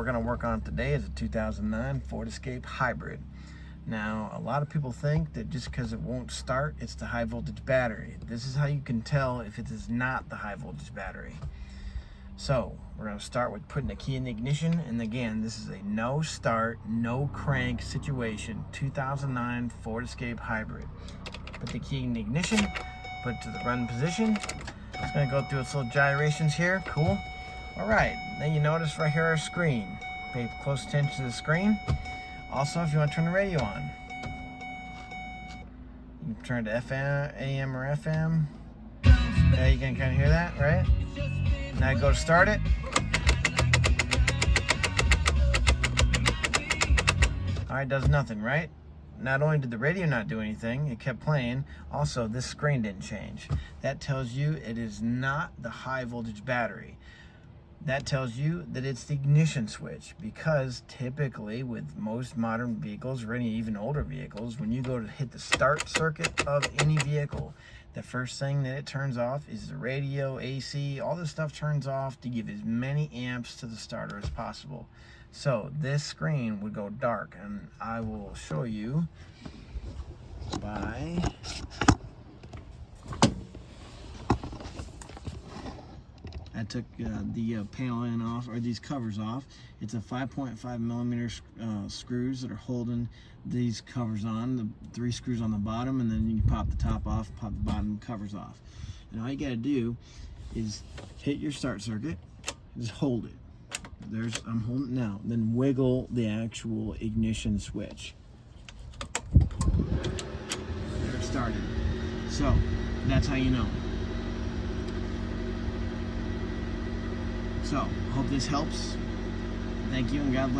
we're going to work on today is a 2009 Ford Escape Hybrid. Now, a lot of people think that just because it won't start, it's the high voltage battery. This is how you can tell if it is not the high voltage battery. So, we're going to start with putting the key in the ignition, and again, this is a no start, no crank situation, 2009 Ford Escape Hybrid. Put the key in the ignition, put it to the run position. It's going to go through its little gyrations here, cool. Alright, then you notice right here our screen. Pay close attention to the screen. Also, if you want to turn the radio on, you can turn it to FM, AM or FM. Yeah, you can kind of hear that, right? Now go to start it. Alright, does nothing, right? Not only did the radio not do anything, it kept playing, also this screen didn't change. That tells you it is not the high voltage battery. That tells you that it's the ignition switch, because typically with most modern vehicles or any even older vehicles, when you go to hit the start circuit of any vehicle, the first thing that it turns off is the radio, AC, all this stuff turns off to give as many amps to the starter as possible. So this screen would go dark, and I will show you by I took the paneling off, or these covers off. It's a 5.5 millimeter screws that are holding these covers on, the 3 screws on the bottom, and then you pop the top off, pop the bottom covers off. And all you gotta do is hit your start circuit, just hold it. I'm holding it now. Then wiggle the actual ignition switch. There it started. So that's how you know. So, hope this helps. Thank you, and God bless.